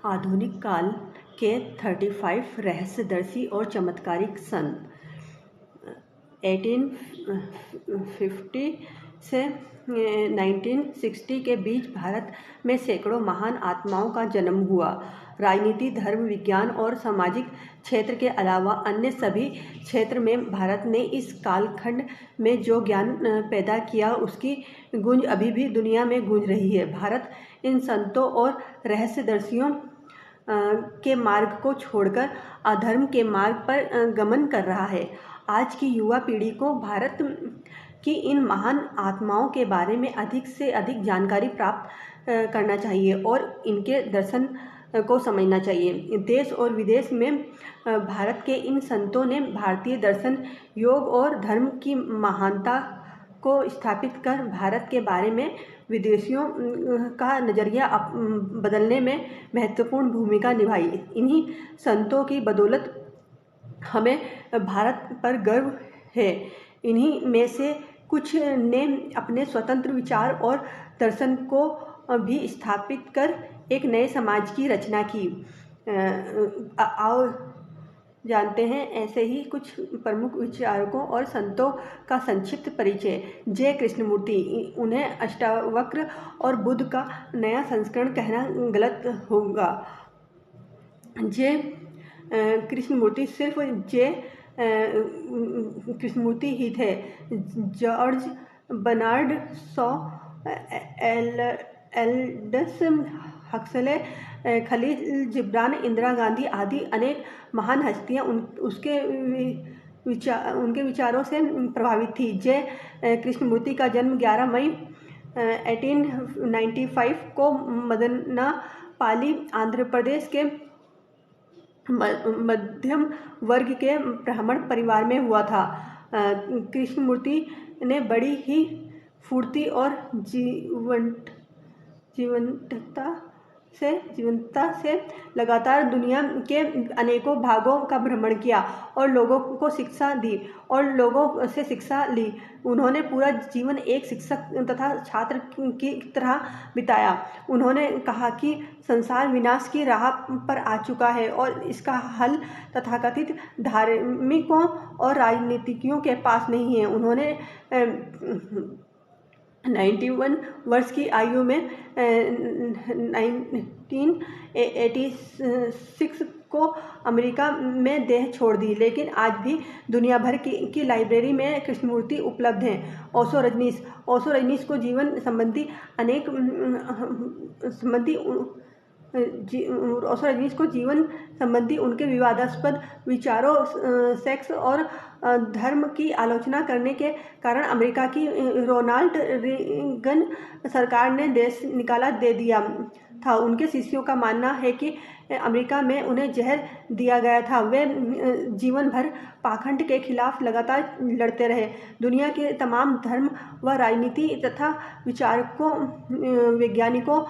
आधुनिक काल के 35 रहस्यदर्शी और चमत्कारिक सन 1850 से 1960 के बीच भारत में सैकड़ों महान आत्माओं का जन्म हुआ। राजनीति, धर्म, विज्ञान और सामाजिक क्षेत्र के अलावा अन्य सभी क्षेत्र में भारत ने इस कालखंड में जो ज्ञान पैदा किया उसकी गूंज अभी भी दुनिया में गूंज रही है। भारत इन संतों और रहस्यदर्शियों के मार्ग को छोड़कर अधर्म के मार्ग पर गमन कर रहा है। आज की युवा पीढ़ी को भारत की इन महान आत्माओं के बारे में अधिक से अधिक जानकारी प्राप्त करना चाहिए और इनके दर्शन को समझना चाहिए। देश और विदेश में भारत के इन संतों ने भारतीय दर्शन, योग और धर्म की महानता को स्थापित कर भारत के बारे में विदेशियों का नज़रिया बदलने में महत्वपूर्ण भूमिका निभाई। इन्हीं संतों की बदौलत हमें भारत पर गर्व है। इन्हीं में से कुछ ने अपने स्वतंत्र विचार और दर्शन को भी स्थापित कर एक नए समाज की रचना की। आओ जानते हैं ऐसे ही कुछ प्रमुख विचारकों और संतों का संक्षिप्त परिचय। जय कृष्णमूर्ति, उन्हें अष्टावक्र और बुद्ध का नया संस्करण कहना गलत होगा। जय कृष्णमूर्ति सिर्फ जय कृष्णमूर्ति ही थे। George Bernard Shaw, Aldous Huxley, Khalil Gibran, Indira Gandhi आदि अनेक महान हस्तियां उनके विचारों से प्रभावित थी। जय कृष्णमूर्ति का जन्म 11 मई 1895 को मदनपल्ली, आंध्र प्रदेश के मध्यम वर्ग के ब्राह्मण परिवार में हुआ था। कृष्णमूर्ति ने बड़ी ही फुर्ती और जीवंतता से लगातार दुनिया के अनेकों भागों का भ्रमण किया और लोगों से शिक्षा ली। उन्होंने पूरा जीवन एक शिक्षक तथा छात्र की तरह बिताया। उन्होंने कहा कि संसार विनाश की राह पर आ चुका है और इसका हल तथाकथित धार्मिकों और राजनीतिज्ञों के पास नहीं है। उन्होंने 91 वर्ष की आयु में 1986 को अमेरिका में देह छोड़ दी, लेकिन आज भी दुनिया भर की लाइब्रेरी में कृष्णमूर्ति उपलब्ध हैं। ओशो रजनीश को जीवन संबंधी उनके विवादास्पद विचारों, सेक्स और धर्म की आलोचना करने के कारण अमेरिका की रोनाल्ड रीगन सरकार ने देश निकाला दे दिया था। उनके शिष्यों का मानना है कि अमेरिका में उन्हें जहर दिया गया था। वे जीवन भर पाखंड के खिलाफ लगातार लड़ते रहे। दुनिया के तमाम धर्म व राजनीति तथा विचारकों, वैज्ञानिकों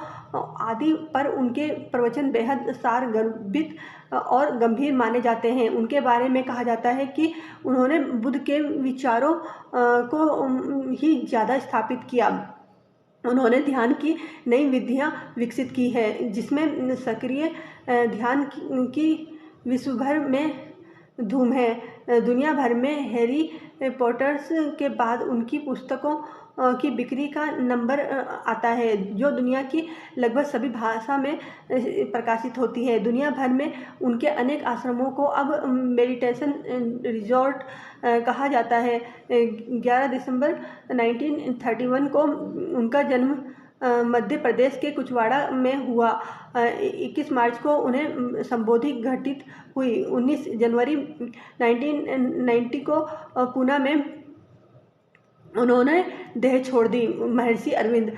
आदि पर उनके प्रवचन बेहद सारगर्भित और गंभीर माने जाते हैं। उनके बारे में कहा जाता है कि उन्होंने बुद्ध के विचारों को ही ज़्यादा स्थापित किया। उन्होंने ध्यान की नई विधियां विकसित की है, जिसमें सक्रिय ध्यान की विश्व भर में धूम है। दुनिया भर में हैरी पॉटर्स के बाद उनकी पुस्तकों की बिक्री का नंबर आता है, जो दुनिया की लगभग सभी भाषा में प्रकाशित होती है। दुनिया भर में उनके अनेक आश्रमों को अब मेडिटेशन रिजॉर्ट कहा जाता है। 11 दिसंबर 1931 को उनका जन्म मध्य प्रदेश के कुचवाड़ा में हुआ। 21 मार्च को उन्हें संबोधि घटित हुई। 19 जनवरी 1990 को पुणे में उन्होंने देह छोड़ दी। महर्षि अरविंद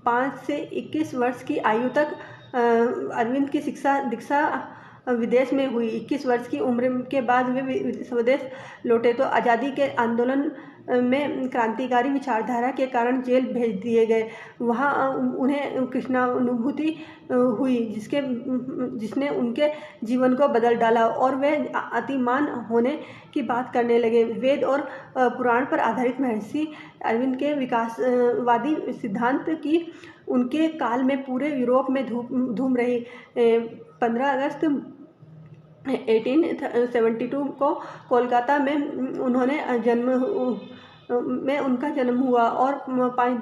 5 से 21 वर्ष की आयु तक अरविंद की दीक्षा विदेश में हुई। 21 वर्ष की उम्र के बाद वे स्वदेश लौटे तो आज़ादी के आंदोलन में क्रांतिकारी विचारधारा के कारण जेल भेज दिए गए। वहाँ उन्हें कृष्णानुभूति हुई जिसने उनके जीवन को बदल डाला और वे अतिमान होने की बात करने लगे। वेद और पुराण पर आधारित महर्षि अरविंद के विकासवादी सिद्धांत की उनके काल में पूरे यूरोप में धूम रही। 15 अगस्त 1872 को कोलकाता में उनका जन्म हुआ और 5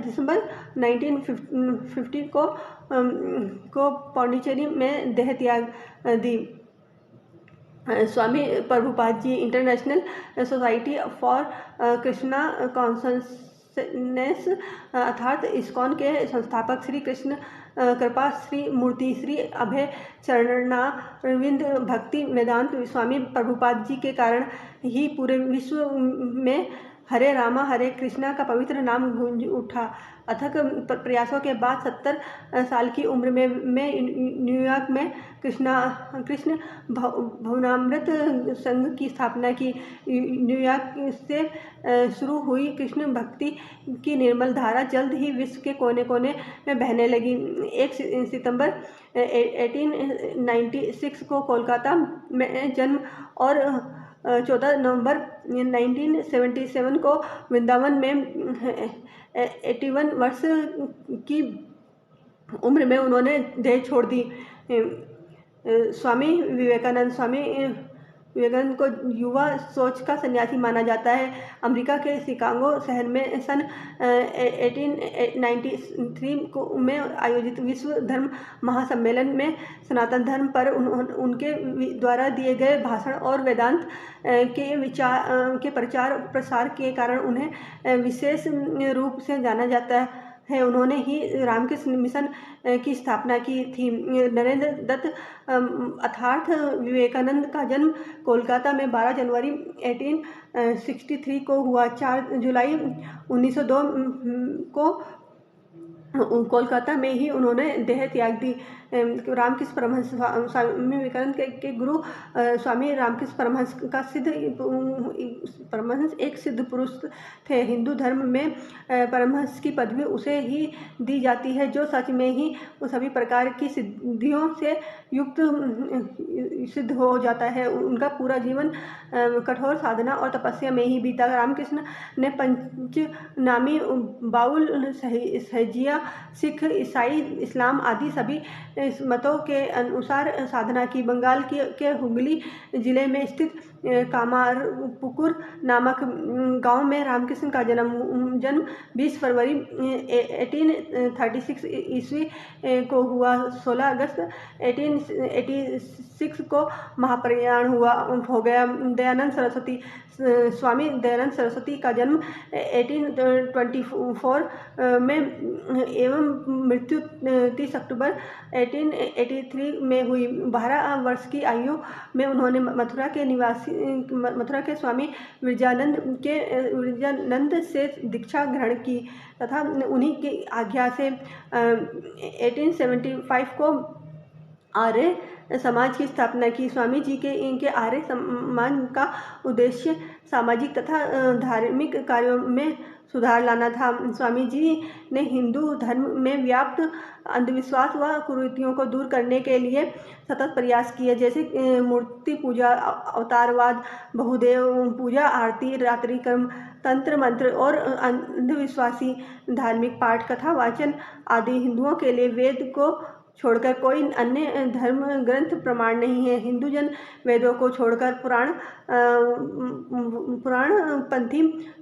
दिसंबर 1950 को पौंडीचेरी में देह त्याग दी। Swami Prabhupada ji international society for Krishna consciousness अर्थात इस्कॉन के संस्थापक श्री कृष्ण कृपा श्री मूर्ति श्री अभय चरणारविंद भक्ति वेदांत स्वामी प्रभुपाद जी के कारण ही पूरे विश्व में हरे रामा हरे कृष्णा का पवित्र नाम गूंज उठा। अथक प्रयासों के बाद 70 साल की उम्र में न्यूयॉर्क में कृष्ण भवनामृत संघ की स्थापना की। न्यूयॉर्क से शुरू हुई कृष्ण भक्ति की निर्मल धारा जल्द ही विश्व के कोने कोने में बहने लगी। 1 सितंबर 1896 को कोलकाता में जन्म और 14 नवंबर 1977 को वृंदावन में 81 वर्ष की उम्र में उन्होंने देह छोड़ दी। स्वामी विवेकानंद को युवा सोच का सन्यासी माना जाता है। अमेरिका के शिकागो शहर में सन 1893 में आयोजित विश्व धर्म महासम्मेलन में सनातन धर्म पर उनके द्वारा दिए गए भाषण और वेदांत के प्रचार प्रसार के कारण उन्हें विशेष रूप से जाना जाता है। उन्होंने ही रामकृष्ण मिशन की स्थापना की थी। नरेंद्र दत्त अर्थात विवेकानंद का जन्म कोलकाता में 12 जनवरी 1863 को हुआ। 4 जुलाई 1902 को कोलकाता में ही उन्होंने देह त्याग दी। रामकृष्ण परमहंस स्वामी विवेकानंद के गुरु स्वामी रामकृष्ण परमहंस एक सिद्ध पुरुष थे। हिंदू धर्म में परमहंस की पदवी उसे ही दी जाती है जो सच में ही सभी प्रकार की सिद्धियों से युक्त सिद्ध हो जाता है। उनका पूरा जीवन कठोर साधना और तपस्या में ही बीता। रामकृष्ण ने पंचनामी, बाउल, सहजिया, सिख, ईसाई, इस्लाम आदि सभी मतों के अनुसार साधना की। बंगाल के हुगली जिले में स्थित कामारपुकुर नामक गांव में रामकृष्ण का जन्म 20 फरवरी 1836 ईस्वी को हुआ। 16 अगस्त 1886 को महाप्रयाण हो गया। स्वामी दयानंद सरस्वती का जन्म 1824 में एवं मृत्यु 30 अक्टूबर 1883 में हुई। 12 वर्ष की आयु में उन्होंने मथुरा के स्वामी विरजानंद से दीक्षा ग्रहण की तथा उन्हीं की आज्ञा से 1875 को आर्य समाज की स्थापना की। स्वामी जी के इनके आर्य समाज का उद्देश्य सामाजिक तथा धार्मिक कार्यों में सुधार लाना था। स्वामी जी ने हिंदू धर्म में व्याप्त अंधविश्वास व कुरीतियों को दूर करने के लिए सतत प्रयास किए, जैसे मूर्ति पूजा, अवतारवाद, बहुदेव पूजा, आरती, रात्रि कर्म, तंत्र मंत्र और अंधविश्वासी धार्मिक पाठ, कथा वाचन आदि। हिंदुओं के लिए वेद को छोड़कर कोई अन्य धर्म ग्रंथ प्रमाण नहीं है। हिंदू जन वेदों को छोड़कर पुराणपंथी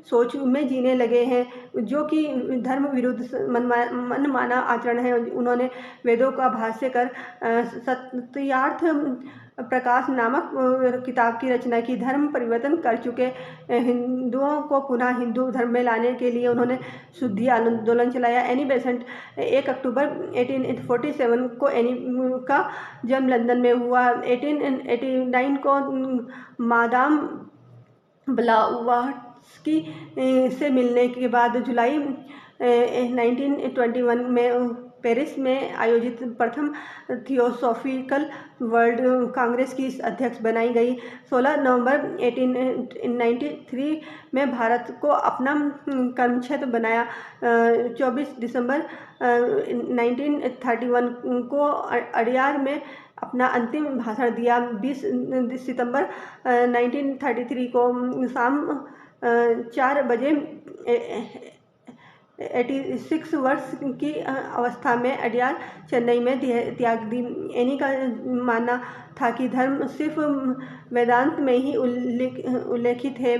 सोच में जीने लगे हैं, जो कि धर्म विरुद्ध मनमाना आचरण है। उन्होंने वेदों का भाष्य कर सत्यार्थ प्रकाश नामक किताब की रचना की। धर्म परिवर्तन कर चुके हिंदुओं को पुनः हिंदू धर्म में लाने के लिए उन्होंने शुद्धि आंदोलन चलाया। एनी बेसेंट 1 अक्टूबर 1847 को एनी का जन्म लंदन में हुआ। 1889 को मादाम ब्लावाट्स्की से मिलने के बाद जुलाई 1921 में पेरिस में आयोजित प्रथम थियोसॉफिकल वर्ल्ड कांग्रेस की अध्यक्ष बनाई गई। 16 नवंबर 1893 में भारत को अपना कर्मक्षेत्र बनाया। 24 दिसंबर 1931 को अडयार में अपना अंतिम भाषण दिया। 20 सितंबर 1933 को शाम 4 बजे 86 वर्ष की अवस्था में अडयार चेन्नई में त्याग दी। एनी का मानना था कि धर्म सिर्फ वेदांत में ही उल्लेखित है,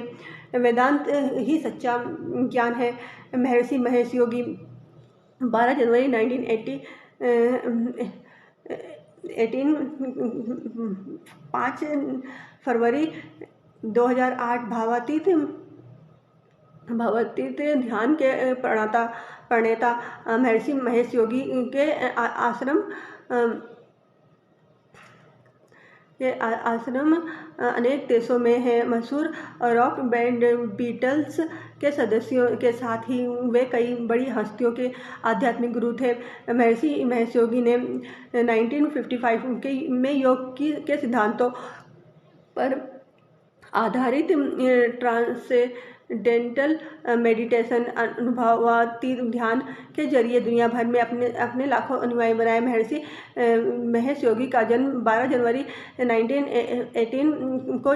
वेदांत ही सच्चा ज्ञान है। महर्षि महेश योगी 12 जनवरी 5 फरवरी 2008 भावातीत ध्यान के प्रणेता महर्षि महेश योगी के आश्रम अनेक देशों में है। मशहूर रॉक बैंड बीटल्स के सदस्यों के साथ ही वे कई बड़ी हस्तियों के आध्यात्मिक गुरु थे। महर्षि महेश योगी ने 1955 में योग के सिद्धांतों पर आधारित ट्रांसेंडेंटल मेडिटेशन अनुभवातीत ध्यान के जरिए दुनिया भर में अपने लाखों अनुयायी बनाए। महर्षि महेश योगी का जन्म 12 जनवरी 1918 को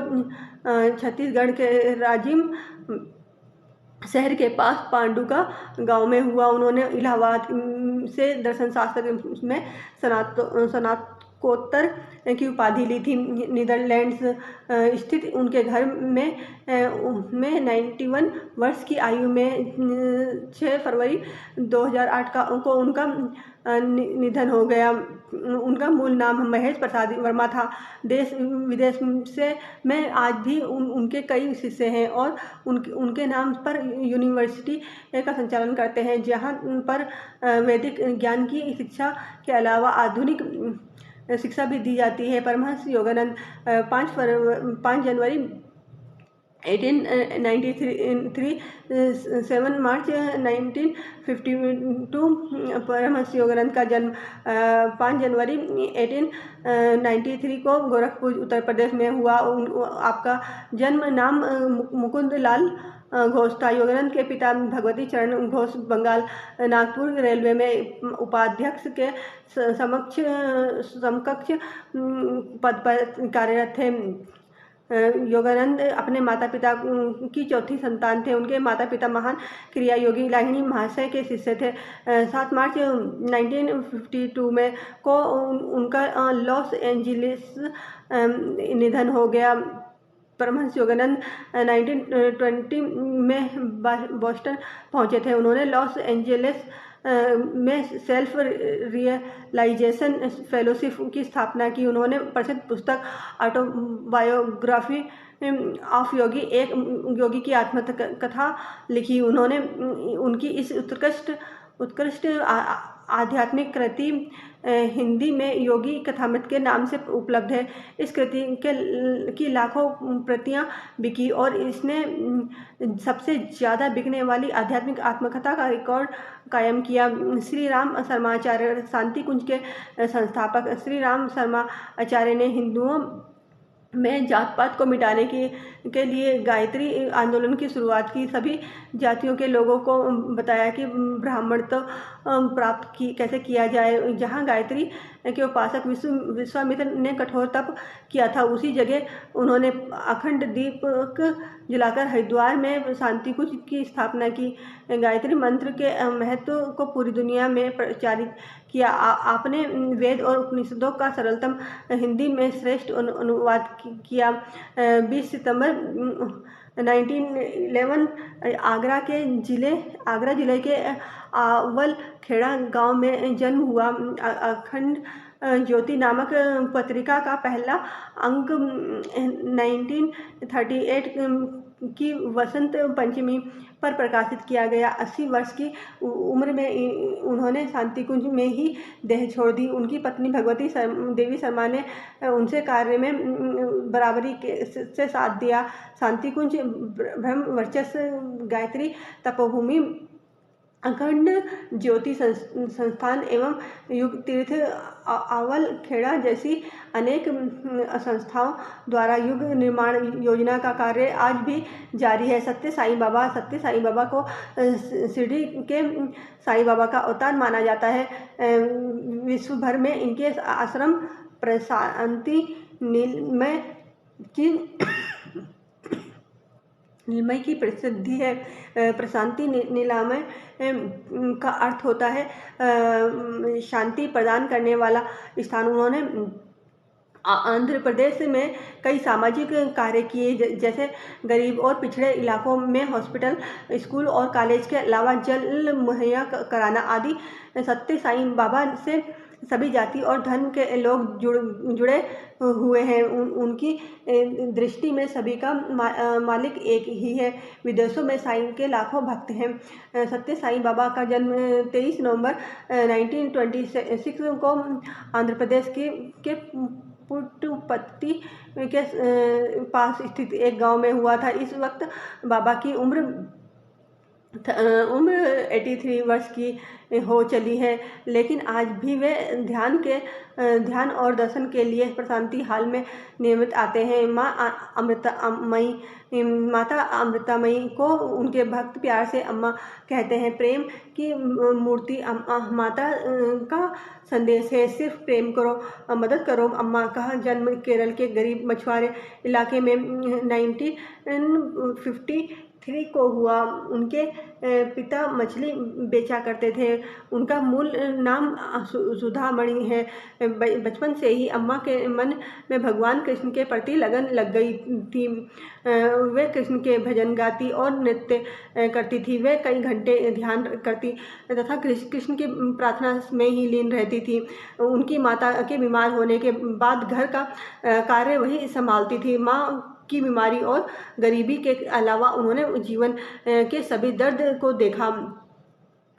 छत्तीसगढ़ के राजिम शहर के पास पांडुका गांव में हुआ। उन्होंने इलाहाबाद से दर्शन शास्त्र में स्नातकोत्तर की उपाधि ली थी। नीदरलैंड्स स्थित उनके घर में 91 वर्ष की आयु में 6 फरवरी 2008 को उनका निधन हो गया। उनका मूल नाम महेश प्रसाद वर्मा था। देश विदेश में आज भी उनके कई शिष्य हैं और उनके नाम पर यूनिवर्सिटी का संचालन करते हैं, जहां पर वैदिक ज्ञान की शिक्षा के अलावा आधुनिक शिक्षा भी दी जाती है। परमहंस योगानंद 5 जनवरी 1893 7 मार्च 1952 परमहंस योगानंद का जन्म 5 जनवरी 1893 को गोरखपुर उत्तर प्रदेश में हुआ। आपका जन्म नाम मुकुंद लाल घोष था। योगानंद के पिता भगवती चरण घोष बंगाल नागपुर रेलवे में उपाध्यक्ष के समकक्ष पद पर कार्यरत थे। योगानंद अपने माता पिता की चौथी संतान थे। उनके माता पिता महान क्रिया योगी लाहिणी महाशय के शिष्य थे। 7 मार्च 1952 में को उनका लॉस एंजिलिस निधन हो गया। परमहंस योगानंद 1920 में बॉस्टन पहुंचे थे। उन्होंने लॉस एंजेलिस में सेल्फ रियलाइजेशन फेलोशिप की स्थापना की। उन्होंने प्रसिद्ध पुस्तक ऑटोबायोग्राफी ऑफ योगी, एक योगी की आत्मकथा लिखी। उन्होंने उनकी इस उत्कृष्ट आध्यात्मिक कृति हिंदी में योगी कथामृत के नाम से उपलब्ध है। इस कृति की लाखों प्रतियां बिकी और इसने सबसे ज़्यादा बिकने वाली आध्यात्मिक आत्मकथा का रिकॉर्ड कायम किया। श्री राम शर्मा आचार्य शांति कुंज के संस्थापक श्री राम शर्मा आचार्य ने हिंदुओं में जात पात को मिटाने के लिए गायत्री आंदोलन की शुरुआत की। सभी जातियों के लोगों को बताया कि ब्राह्मणत्व प्राप्त कैसे किया जाए। जहां गायत्री के उपासक विश्वामित्र ने कठोर तप किया था, उसी जगह उन्होंने अखंड दीपक जलाकर हरिद्वार में शांति कुंज की स्थापना की। गायत्री मंत्र के महत्व को पूरी दुनिया में प्रचारित किया। आपने वेद और उपनिषदों का सरलतम हिंदी में श्रेष्ठ अनुवाद किया। 20 सितंबर 1911 आगरा जिले के आवल खेड़ा गांव में जन्म हुआ। अखंड ज्योति नामक पत्रिका का पहला अंक 1938 की वसंत पंचमी पर प्रकाशित किया गया। 80 वर्ष की उम्र में उन्होंने शांति कुंज में ही देह छोड़ दी। उनकी पत्नी भगवती देवी शर्मा ने उनसे कार्य में बराबरी से साथ दिया। शांति कुंज ब्रह्म वर्चस्व गायत्री तपोभूमि अखंड ज्योति संस्थान एवं युग तीर्थ आवल खेड़ा जैसी अनेक संस्थाओं द्वारा युग निर्माण योजना का कार्य आज भी जारी है। सत्य साईं बाबा को शिरडी के साईं बाबा का अवतार माना जाता है। विश्व भर में इनके आश्रम प्रशांति नीलमय की प्रसिद्धि है। प्रशांति नीलामय का अर्थ होता है शांति प्रदान करने वाला स्थान। उन्होंने आंध्र प्रदेश में कई सामाजिक कार्य किए, जैसे गरीब और पिछड़े इलाकों में हॉस्पिटल, स्कूल और कॉलेज के अलावा जल मुहैया कराना आदि। सत्य साईं बाबा से सभी जाति और धर्म के लोग जुड़े हुए हैं। उनकी दृष्टि में सभी का मालिक एक ही है। विदेशों में साईं के लाखों भक्त हैं। सत्य साईं बाबा का जन्म 23 नवंबर 1926 को आंध्र प्रदेश के पुट्टुपत्ती के पास स्थित एक गांव में हुआ था। इस वक्त बाबा की उम्र 83 वर्ष की हो चली है, लेकिन आज भी वे ध्यान और दर्शन के लिए प्रशांति हाल में नियमित आते हैं। माता अमृतामयी को उनके भक्त प्यार से अम्मा कहते हैं। प्रेम की मूर्ति माता का संदेश है। सिर्फ प्रेम करो, मदद करो। अम्मा का जन्म केरल के गरीब मछुआरे इलाके में 1953 को हुआ। उनके पिता मछली बेचा करते थे। उनका मूल नाम सुधामणि है। बचपन से ही अम्मा के मन में भगवान कृष्ण के प्रति लगन लग गई थी। वे कृष्ण के भजन गाती और नृत्य करती थी। वे कई घंटे ध्यान करती तथा कृष्ण की प्रार्थना में ही लीन रहती थी। उनकी माता के बीमार होने के बाद घर का कार्य वही संभालती थी। माँ की बीमारी और गरीबी के अलावा उन्होंने जीवन के सभी दर्द को देखा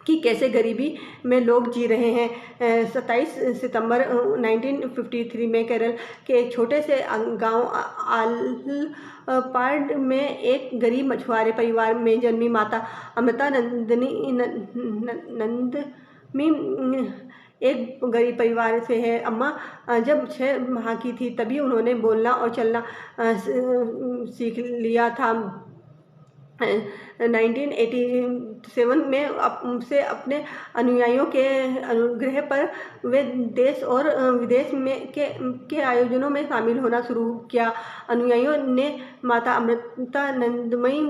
कि कैसे गरीबी में लोग जी रहे हैं। 27 सितंबर 1953 में केरल के एक छोटे से गांव आलपाड में एक गरीब मछुआरे परिवार में जन्मी माता नंदमी एक गरीब परिवार से है। अम्मा जब 6 माह की थी तभी उन्होंने बोलना और चलना सीख लिया था। 1987 में से अपने अनुयायियों के अनुग्रह पर वे देश और विदेश में के आयोजनों में शामिल होना शुरू किया। अनुयायियों ने माता अमृतानंदमयी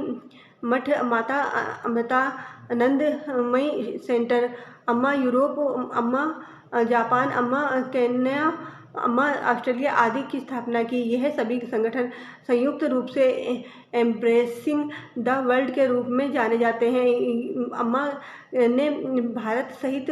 मठ, माता अमृतानंदमयी सेंटर, अम्मा यूरोप, अम्मा जापान, अम्मा केन्या, अम्मा ऑस्ट्रेलिया आदि की स्थापना की। यह सभी संगठन संयुक्त रूप से एम्ब्रेसिंग द वर्ल्ड के रूप में जाने जाते हैं। अम्मा ने भारत सहित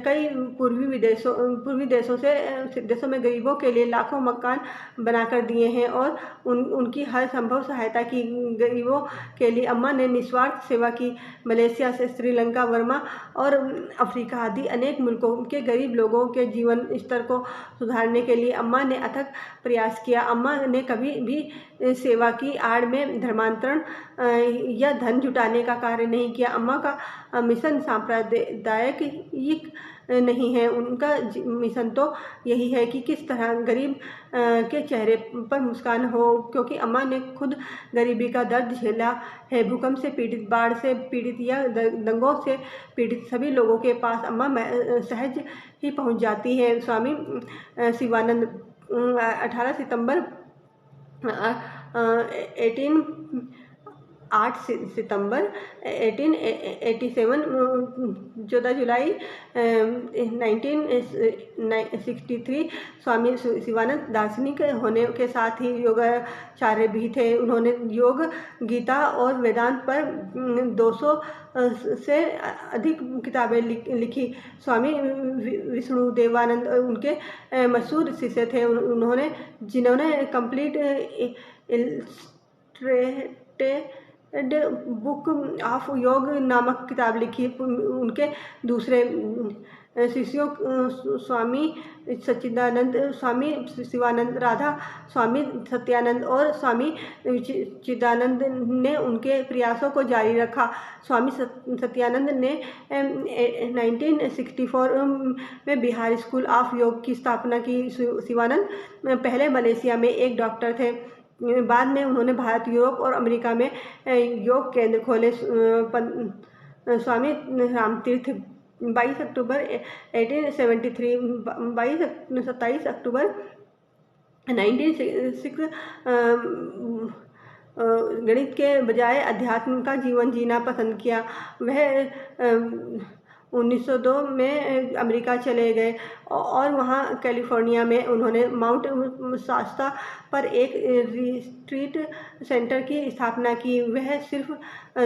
कई पूर्वी देशों में गरीबों के लिए लाखों मकान बनाकर दिए हैं और उनकी हर संभव सहायता की। गरीबों के लिए अम्मा ने निस्वार्थ सेवा की। मलेशिया से श्रीलंका, बर्मा और अफ्रीका आदि अनेक मुल्कों के गरीब लोगों के जीवन स्तर को सुधारने के लिए अम्मा ने अथक प्रयास किया। अम्मा ने कभी भी सेवा की आड़ में धर्मांतरण या धन जुटाने का कार्य नहीं किया। अम्मा का मिशन सांप्रदायिक नहीं है। उनका मिशन तो यही है कि किस तरह गरीब के चेहरे पर मुस्कान हो, क्योंकि अम्मा ने खुद गरीबी का दर्द झेला है। भूकंप से पीड़ित, बाढ़ से पीड़ित या दंगों से पीड़ित सभी लोगों के पास अम्मा सहज ही पहुंच जाती है। स्वामी शिवानंद 18 सितंबर 1887, 14 जुलाई 1963 स्वामी शिवानंद दार्शनिक होने के साथ ही योगाचार्य भी थे। उन्होंने योग, गीता और वेदांत पर 200 से अधिक किताबें लिखी। स्वामी विष्णुदेवानंद उनके मशहूर शिष्य थे। जिन्होंने कंप्लीट बुक ऑफ योग नामक किताब लिखी। उनके दूसरे शिष्यों स्वामी सच्चिदानंद, स्वामी शिवानंद, राधा स्वामी सत्यानंद और स्वामी चिदानंद ने उनके प्रयासों को जारी रखा। स्वामी सत्यानंद ने 1964 में बिहार स्कूल ऑफ योग की स्थापना की। शिवानंद पहले मलेशिया में एक डॉक्टर थे। बाद में उन्होंने भारत, यूरोप और अमेरिका में योग केंद्र खोले। स्वामी रामतीर्थ 22 अक्टूबर 1873, 27 अक्टूबर 1906 गणित के बजाय अध्यात्म का जीवन जीना पसंद किया। वह 1902 में अमेरिका चले गए और वहाँ कैलिफोर्निया में उन्होंने माउंट शास्ता पर एक रिट्रीट सेंटर की स्थापना की। वह सिर्फ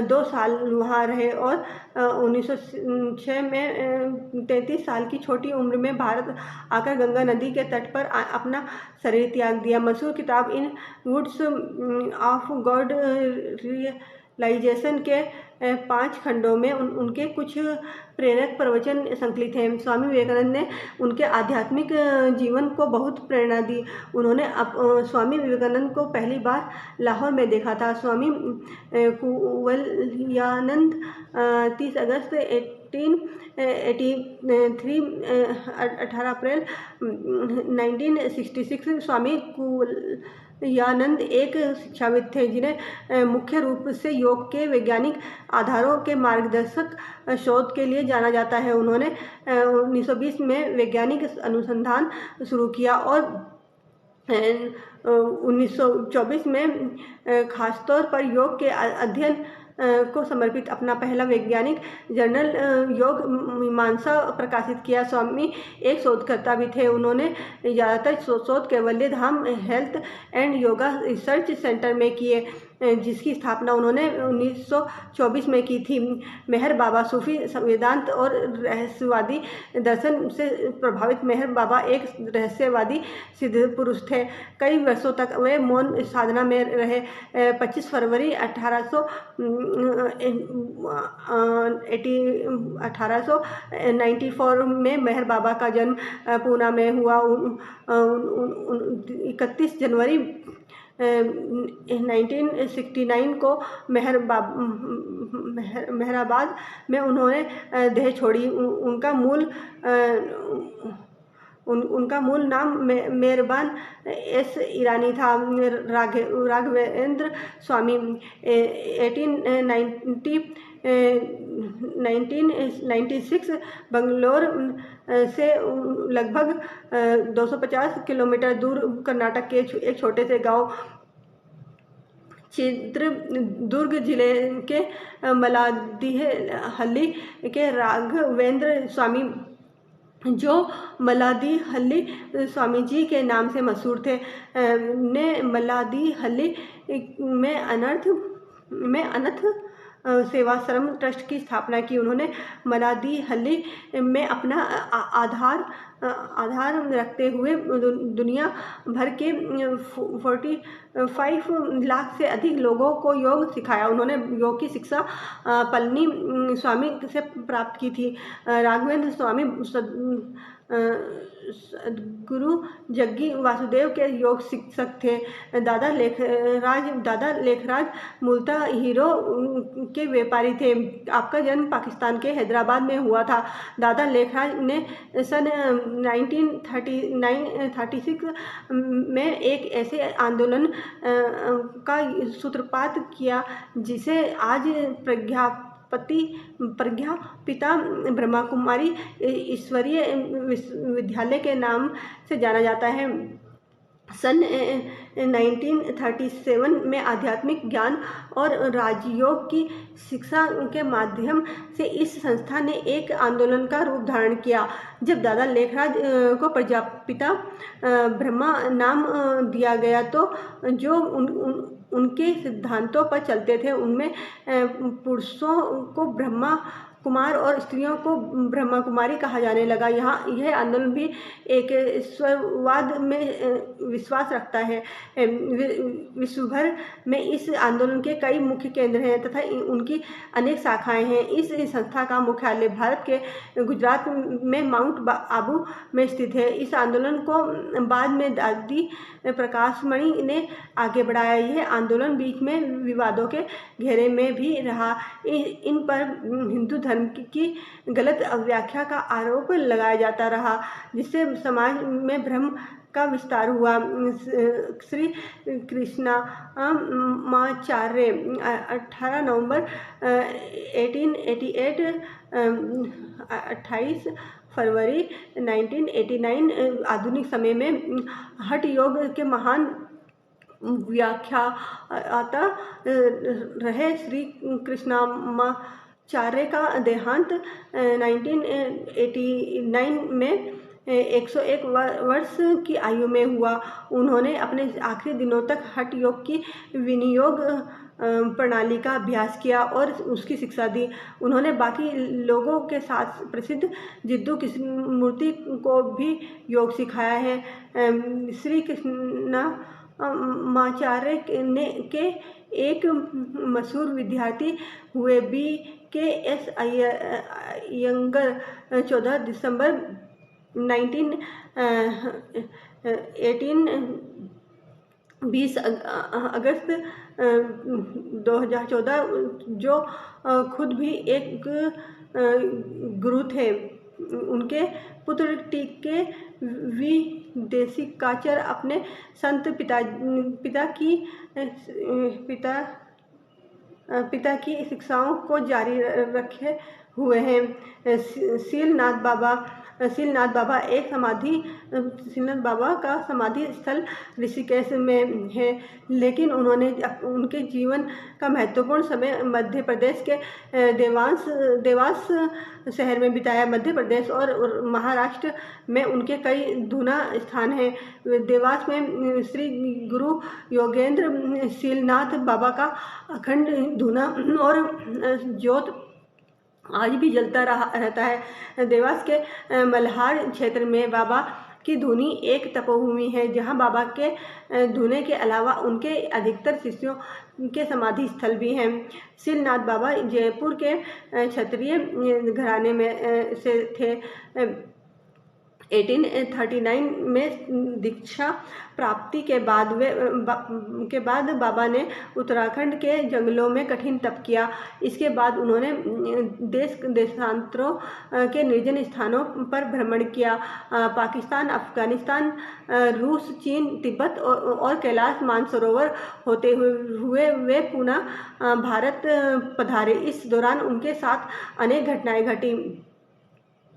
2 साल वहाँ रहे और 1906 में 33 साल की छोटी उम्र में भारत आकर गंगा नदी के तट पर अपना शरीर त्याग दिया। मशहूर किताब इन वुड्स ऑफ गॉड रियलाइजेशन के 5 खंडों में उनके कुछ प्रेरक प्रवचन संकलित हैं। स्वामी विवेकानंद ने उनके आध्यात्मिक जीवन को बहुत प्रेरणा दी। उन्होंने स्वामी विवेकानंद को पहली बार लाहौर में देखा था। स्वामी कुवलयानंद 30 अगस्त 1883 18 अप्रैल 1966 स्वामी कुवलयानंद एक शिक्षाविद थे जिन्हें मुख्य रूप से योग के वैज्ञानिक आधारों के मार्गदर्शक शोध के लिए जाना जाता है। उन्होंने 1920 में वैज्ञानिक अनुसंधान शुरू किया और 1924 में खासतौर पर योग के अध्ययन को समर्पित अपना पहला वैज्ञानिक जर्नल योग मीमांसा प्रकाशित किया। स्वामी एक शोधकर्ता भी थे। उन्होंने ज़्यादातर शोध Kaivalya Dham health and yoga research centre में किए, जिसकी स्थापना उन्होंने 1924 में की थी। मेहर बाबा सूफी वेदांत और रहस्यवादी दर्शन से प्रभावित मेहर बाबा एक रहस्यवादी सिद्ध पुरुष थे। कई वर्षों तक वे मौन साधना में रहे। 25 फरवरी 1894 में मेहर बाबा का जन्म पूना में हुआ। 31 जनवरी 1969 को मेहराबाद में उन्होंने देह छोड़ी। उनका मूल नाम मेहरबान एस ईरानी था। राघवेंद्र स्वामी 1996 बंगलोर से लगभग 250 किलोमीटर दूर कर्नाटक के एक छोटे से गांव चित्रदुर्ग जिले के मलादिहल्ली के राघवेंद्र स्वामी, जो मलादिहल्ली स्वामी जी के नाम से मशहूर थे, ने मलादिहल्ली में अनाथ सेवाश्रम ट्रस्ट की स्थापना की। उन्होंने मलादिहल्ली में अपना आधार रखते हुए दुनिया भर के 45 लाख से अधिक लोगों को योग सिखाया। उन्होंने योग की शिक्षा पलनी स्वामी से प्राप्त की थी। राघवेंद्र स्वामी सद्गुरु जग्गी वासुदेव के योग शिक्षक थे। दादा लेखराज मूलतः हीरो के व्यापारी थे। आपका जन्म पाकिस्तान के हैदराबाद में हुआ था। दादा लेखराज ने सन 1936 में एक ऐसे आंदोलन का सूत्रपात किया जिसे आज प्रज्ञा पिता ब्रह्मा कुमारी ईश्वरीय विश्वविद्यालय के नाम से जाना जाता है। सन 1937 में आध्यात्मिक ज्ञान और राजयोग की शिक्षा के माध्यम से इस संस्था ने एक आंदोलन का रूप धारण किया। जब दादा लेखराज को प्रजापिता ब्रह्मा नाम दिया गया तो जो उनके सिद्धांतों पर चलते थे उनमें पुरुषों को ब्रह्मा कुमार और स्त्रियों को ब्रह्मा कुमारी कहा जाने लगा। यहाँ यह आंदोलन भी एक ईश्वरवाद में विश्वास रखता है। विश्व भर में इस आंदोलन के कई मुख्य केंद्र हैं तथा उनकी अनेक शाखाएं हैं। इस संस्था का मुख्यालय भारत के गुजरात में माउंट आबू में स्थित है। इस आंदोलन को बाद में दादी प्रकाशमणि ने आगे बढ़ाया। यह आंदोलन बीच में विवादों के घेरे में भी रहा। इन पर हिंदू धर्म की गलत व्याख्या का आरोप लगाया जाता रहा, जिससे समाज में भ्रम का विस्तार हुआ। श्री कृष्णामाचार्य 18 नवंबर 1888 28 फरवरी 1989 आधुनिक समय में हठ योग के महान व्याख्याता रहे। श्री कृष्णामाचार्य का देहांत 1989 में 101 वर्ष की आयु में हुआ। उन्होंने अपने आखिरी दिनों तक हठ योग की विनियोग प्रणाली का अभ्यास किया और उसकी शिक्षा दी। उन्होंने बाकी लोगों के साथ प्रसिद्ध जिद्दू कृष्णमूर्ति को भी योग सिखाया है। श्री कृष्णामाचार्य के एक मशहूर विद्यार्थी हुए BKS अयंगर 14 दिसंबर 20 अगस्त 2014, जो खुद भी एक गुरु थे। उनके पुत्र टीके विदेशिकाचार्य अपने संत पिता की शिक्षाओं को जारी रखे हुए हैं। शीलनाथ बाबा का समाधि स्थल ऋषिकेश में है, लेकिन उन्होंने उनके जीवन का महत्वपूर्ण समय मध्य प्रदेश के देवास शहर में बिताया। मध्य प्रदेश और महाराष्ट्र में उनके कई धूना स्थान हैं। देवास में श्री गुरु योगेंद्र शीलनाथ बाबा का अखंड धूना और ज्योत आज भी जलता रहता है। देवास के मल्हार क्षेत्र में बाबा की धुनी एक तपोभूमि है, जहां बाबा के धुने के अलावा उनके अधिकतर शिष्यों के समाधि स्थल भी हैं। शीलनाथ बाबा जयपुर के क्षत्रिय घराने में से थे। 1839 में दीक्षा प्राप्ति के बाद बाबा ने उत्तराखंड के जंगलों में कठिन तप किया। इसके बाद उन्होंने देशांतरों के निर्जन स्थानों पर भ्रमण किया। पाकिस्तान, अफगानिस्तान, रूस, चीन, तिब्बत और कैलाश मानसरोवर होते हुए वे पुनः भारत पधारे। इस दौरान उनके साथ अनेक घटनाएं घटी।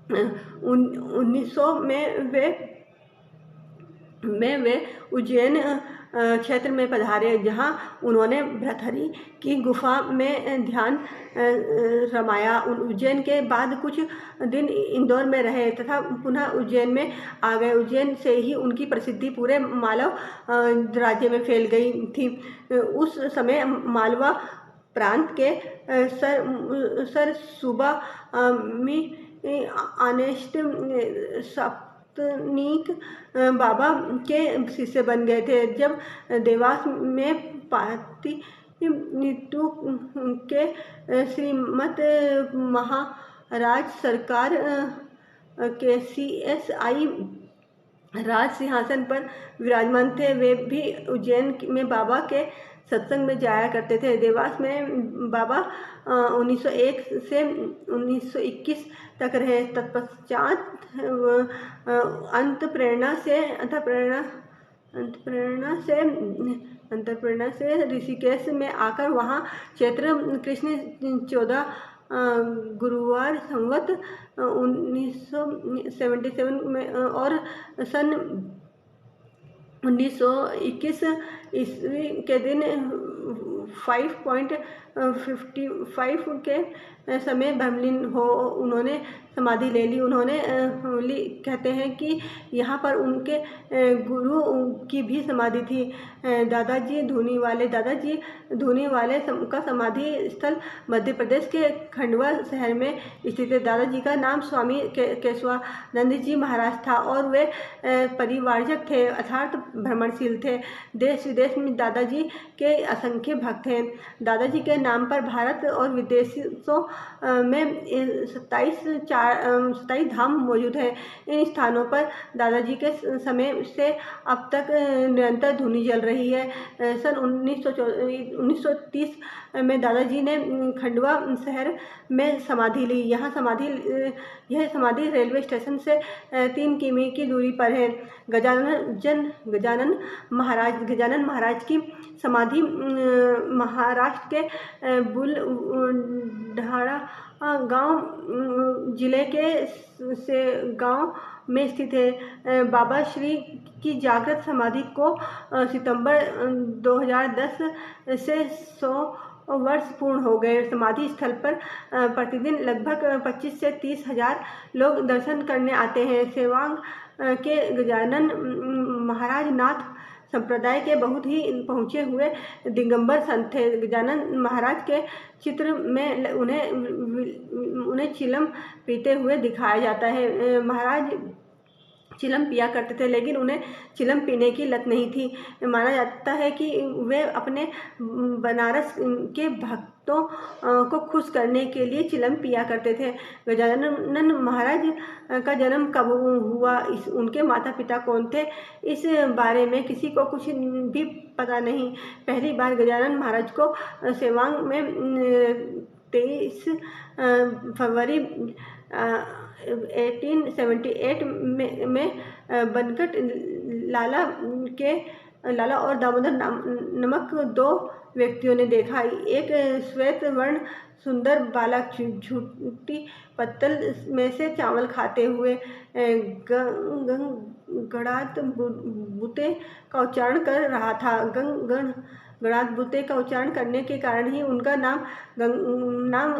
1900 में वे उज्जैन क्षेत्र में पधारे, जहां उन्होंने भ्रतहरि की गुफा में ध्यान रमाया। उज्जैन के बाद कुछ दिन इंदौर में रहे तथा पुनः उज्जैन में आ गए। उज्जैन से ही उनकी प्रसिद्धि पूरे मालव राज्य में फैल गई थी। उस समय मालवा प्रांत के सर सूबा में ऑनेस्ट सप्तनीक बाबा के शिष्य बन गए थे। जब देवास में पाटलिपुत्र के श्रीमत महाराज सरकार के CSI राज सिंहासन पर विराजमान थे, वे भी उज्जैन में बाबा के सत्संग में जाया करते थे। देवास में बाबा 1901 से 1921 तक रहे। तत्पश्चात अंतःप्रेरणा से ऋषिकेश में आकर वहाँ चैत्र कृष्ण 14 गुरुवार संवत 1977 में और सन 1921 ईस्वी के दिन 5.55 के समय बर्लिन हो उन्होंने समाधि ले ली। उन्होंने कहते हैं कि यहाँ पर उनके गुरु की भी समाधि थी। दादाजी धूनीवाले का समाधि स्थल मध्य प्रदेश के खंडवा शहर में स्थित है। दादाजी का नाम स्वामी केशवानंद जी महाराज था और वे परिवारजक थे, अर्थात भ्रमणशील थे। देश विदेश में दादाजी के असंख्य भक्त हैं। दादाजी के नाम पर भारत और विदेशों में 27 धाम मौजूद हैं। इन स्थानों पर दादाजी के समय से अब तक निरंतर धुनी जल रही है। सन 1930 में दादाजी ने खंडवा शहर में समाधि ली। यह समाधि रेलवे स्टेशन से 3 किमी की दूरी पर है। गजानन महाराज की समाधि महाराष्ट्र के बुलढाणा गांव जिले के से गांव में स्थित है। बाबा श्री की जागृत समाधि को सितंबर 2010 से 100 वर्ष पूर्ण हो गए। समाधि स्थल पर प्रतिदिन लगभग 25 से 30 हज़ार लोग दर्शन करने आते हैं। सेवांग के गजानन महाराज नाथ संप्रदाय के बहुत ही पहुँचे हुए दिगंबर संत थे। गजानन महाराज के चित्र में उन्हें चिलम पीते हुए दिखाया जाता है। महाराज चिलम पिया करते थे, लेकिन उन्हें चिलम पीने की लत नहीं थी। माना जाता है कि वे अपने बनारस के भक्तों को खुश करने के लिए चिलम पिया करते थे। गजानन महाराज का जन्म कब हुआ, उनके माता पिता कौन थे, इस बारे में किसी को कुछ भी पता नहीं। पहली बार गजानन महाराज को सेवांग में 23 फरवरी 1878 में बनकट लाला और दामोदर नामक 2 व्यक्तियों ने देखा। एक श्वेत वर्ण सुंदर बालक झूठी पत्तल में से चावल खाते हुए गणात बुते का उच्चारण कर रहा था। गणात बुते का उच्चारण करने के कारण ही उनका नाम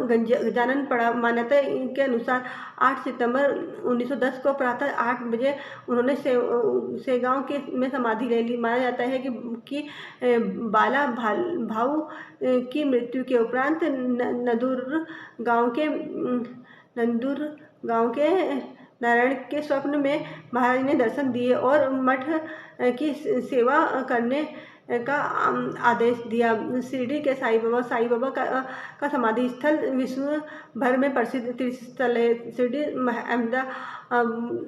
गजानन पड़ा। मान्यता के अनुसार 8 सितंबर 1910 को प्रातः 8 बजे उन्होंने सेगांव में समाधि ले ली। माना जाता है कि बाला भाऊ की मृत्यु के उपरांत नंदूर गांव के नारायण के स्वप्न में महाराज ने दर्शन दिए और मठ की सेवा करने का आदेश दिया। शिरडी के साईं बाबा का समाधि स्थल विश्व भर में प्रसिद्ध तीर्थस्थल है। शिरडी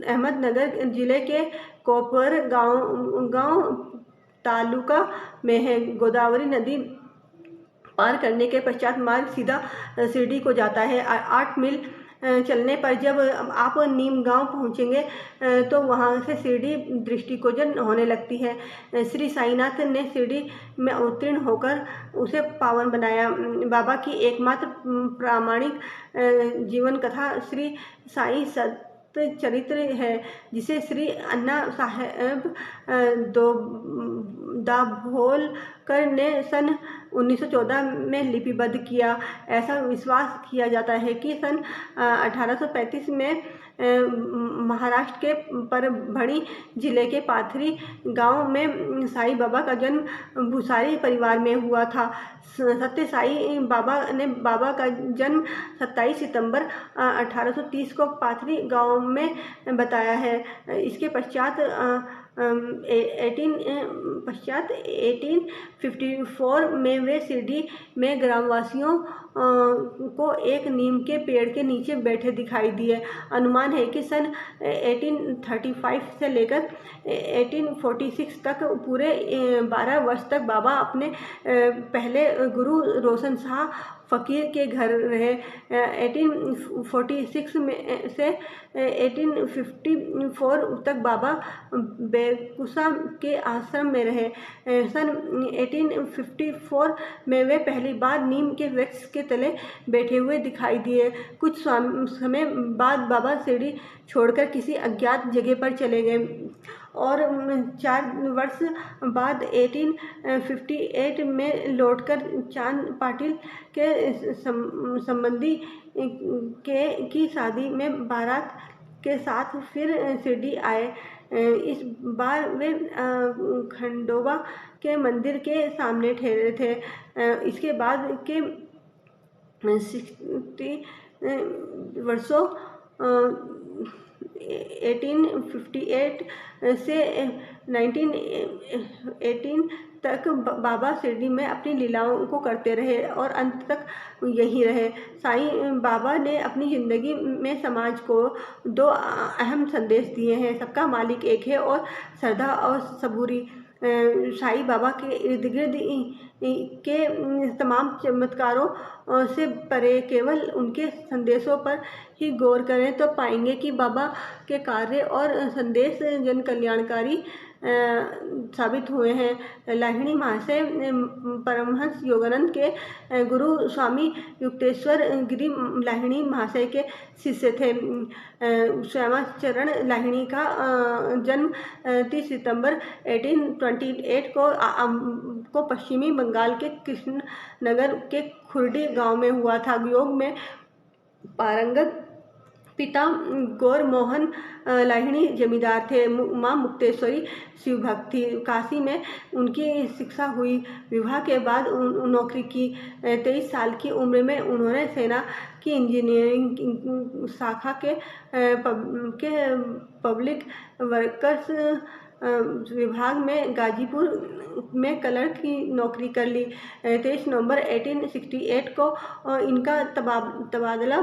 अहमदनगर जिले के कोपर गांव तालुका में है। गोदावरी नदी पार करने के पश्चात मार्ग सीधा शिरडी को जाता है। 8 मील चलने पर जब आप नीम गांव पहुंचेंगे तो वहां से शिरडी दृष्टिगोचर होने लगती है। श्री साईनाथ ने शिरडी में अवतीर्ण होकर उसे पावन बनाया। बाबा की एकमात्र प्रामाणिक जीवन कथा श्री साई चरित्र है, जिसे श्री अन्ना साहेब दाभोलकर ने सन 1914 में लिपिबद्ध किया। ऐसा विश्वास किया जाता है कि सन 1835 में महाराष्ट्र के परभणी जिले के पाथरी गांव में साईं बाबा का जन्म भूसारी परिवार में हुआ था। सत्य साईं बाबा का जन्म 27 सितंबर 1830 को पाथरी गांव में बताया है। इसके पश्चात 1854 में वे शिरडी में ग्रामवासियों को एक नीम के पेड़ के नीचे बैठे दिखाई दिए। अनुमान है कि सन 1835 से लेकर 1846 तक पूरे 12 वर्ष तक बाबा अपने पहले गुरु रोशन शाह फ़कीर के घर रहे। 1846 में से 1854 तक बाबा बेकुसा के आश्रम में रहे। सन 1854 में वे पहली बार नीम के वृक्ष के तले बैठे हुए दिखाई दिए। कुछ समय बाद बाबा शिरडी छोड़कर किसी अज्ञात जगह पर चले गए और 4 वर्ष बाद 1858 में लौटकर चांद पाटिल के संबंधी की शादी में बारात के साथ फिर शिरडी आए। इस बार वे खंडोबा के मंदिर के सामने ठहरे थे। इसके बाद के 60 वर्षों 1858 से 1918 तक बाबा शिरडी में अपनी लीलाओं को करते रहे और अंत तक यहीं रहे। साईं बाबा ने अपनी ज़िंदगी में समाज को 2 अहम संदेश दिए हैं, सबका मालिक एक है और श्रद्धा और सबूरी। साईं बाबा के इर्द गिर्द के तमाम चमत्कारों से परे केवल उनके संदेशों पर ही गौर करें तो पाएंगे कि बाबा के कार्य और संदेश जन कल्याणकारी साबित हुए हैं। लाहिड़ी महाशय परमहंस योगानंद के गुरु स्वामी युक्तेश्वर गिरी लाहिड़ी महाशय के शिष्य थे। श्यामाचरण लाहिड़ी का जन्म 30 सितंबर 1828 को पश्चिमी बंगाल के कृष्णनगर के खुर्डी गांव में हुआ था। योग में पारंगत पिता गौर मोहन लाहिड़ी जमींदार थे। माँ मुक्तेश्वरी शिवभक्त थी। काशी में उनकी शिक्षा हुई। विवाह के बाद नौकरी की। 23 साल की उम्र में उन्होंने सेना की इंजीनियरिंग शाखा के पब्लिक वर्कर्स विभाग में गाजीपुर में क्लर्क की नौकरी कर ली। 23 नवंबर 1868 को इनका तबादला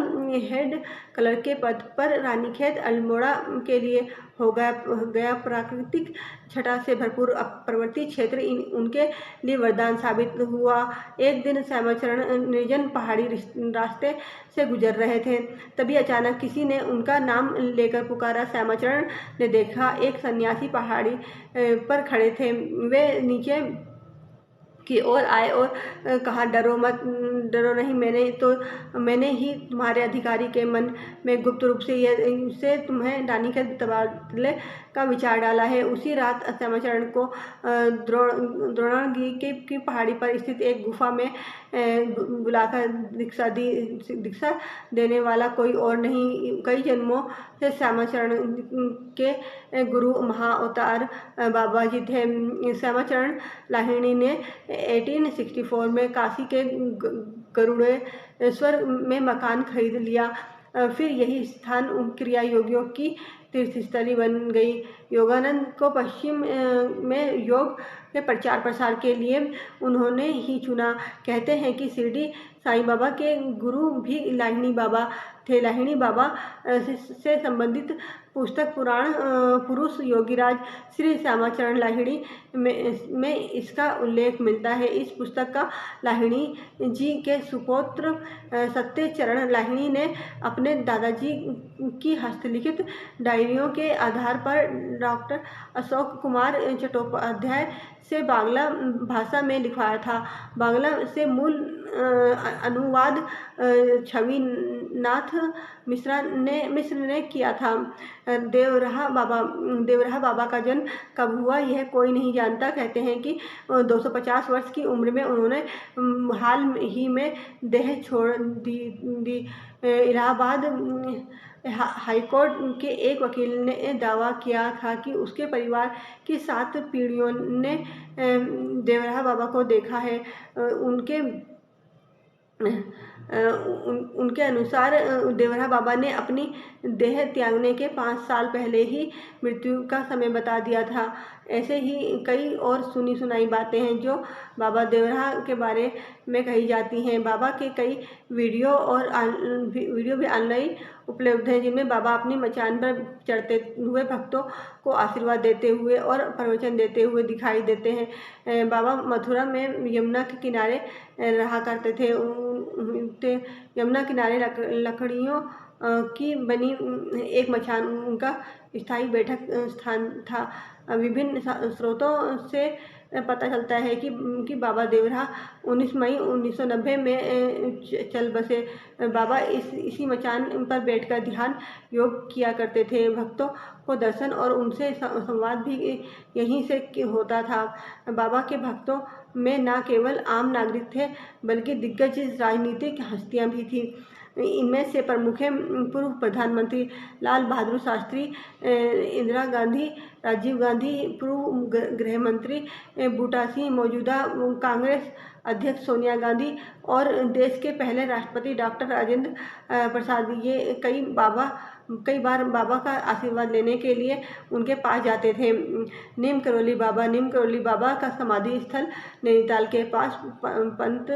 हेड क्लर्क के पद पर रानीखेत अल्मोड़ा के लिए हो गया। प्राकृतिक छटा से भरपूर पर्वतीय क्षेत्र उनके लिए वरदान साबित हुआ। एक दिन श्यामाचरण निर्जन पहाड़ी रास्ते से गुजर रहे थे, तभी अचानक किसी ने उनका नाम लेकर पुकारा। श्यामाचरण ने देखा, एक सन्यासी पहाड़ी पर खड़े थे। वे नीचे की ओर आए और कहा, डरो मत, डरो नहीं, मैंने ही तुम्हारे अधिकारी के मन में गुप्त रूप से तुम्हें रानीखेत तबादले का विचार डाला है। उसी रात श्यामाचरण को द्रोणागिरी की पहाड़ी पर स्थित एक गुफा में बुलाकर दीक्षा देने वाला कोई और नहीं, कई जन्मों से श्यामाचरण के गुरु महाअवतार बाबा जी थे। श्यामाचरण लाहिड़ी ने 1864 में काशी के गरुड़ेश्वर में मकान खरीद लिया। फिर यही स्थान क्रिया योगियों की तीर्थस्थली बन गई। योगानंद को पश्चिम में योग के प्रचार प्रसार के लिए उन्होंने ही चुना। कहते हैं कि शिरडी साईं बाबा के गुरु भी लाहिड़ी बाबा थे। लाहिड़ी बाबा से संबंधित पुस्तक पुराण पुरुष योगीराज श्री श्यामाचरण लाहिड़ी में इसका उल्लेख मिलता है। इस पुस्तक का लाहिड़ी जी के सुपुत्र सत्यचरण लाहिड़ी ने अपने दादाजी की हस्तलिखित डायरियों के आधार पर डॉक्टर अशोक कुमार चट्टोपाध्याय से बांग्ला भाषा में लिखवाया था। बांग्ला से मूल अनुवाद छविनाथ मिश्र ने किया था। देवराहा बाबा का जन्म कब हुआ यह कोई नहीं जानता। कहते हैं कि 250 वर्ष की उम्र में उन्होंने हाल ही में देह छोड़ दी। इलाहाबाद हाईकोर्ट के एक वकील ने दावा किया था कि उसके परिवार की 7 पीढ़ियों ने देवराहा बाबा को देखा है। उनके अनुसार देवराहा बाबा ने अपनी देह त्यागने के 5 साल पहले ही मृत्यु का समय बता दिया था। ऐसे ही कई और सुनी सुनाई बातें हैं जो बाबा देवराहा के बारे में कही जाती हैं। बाबा के कई वीडियो भी ऑनलाइन उपलब्ध हैं, जिनमें बाबा अपनी मचान पर चढ़ते हुए भक्तों को आशीर्वाद देते हुए और प्रवचन देते हुए दिखाई देते हैं। बाबा मथुरा में यमुना के किनारे रहा करते थे। यमुना किनारे लकड़ियों की बनी एक मचान उनका स्थायी बैठक स्थान था। विभिन्न स्रोतों से पता चलता है कि बाबा देवरा 19 मई 1990 में चल बसे। बाबा इसी मचान पर बैठकर ध्यान योग किया करते थे। भक्तों को दर्शन और उनसे संवाद भी यहीं से होता था। बाबा के भक्तों में न केवल आम नागरिक थे बल्कि दिग्गज राजनीतिक हस्तियां भी थीं। इनमें से प्रमुख हैं पूर्व प्रधानमंत्री लाल बहादुर शास्त्री, इंदिरा गांधी, राजीव गांधी, पूर्व गृह मंत्री बूटा सिंह, मौजूदा कांग्रेस अध्यक्ष सोनिया गांधी और देश के पहले राष्ट्रपति डॉक्टर राजेंद्र प्रसाद। ये कई बार बाबा का आशीर्वाद लेने के लिए उनके पास जाते थे। नीम करौली बाबा का समाधि स्थल नैनीताल के पास पंत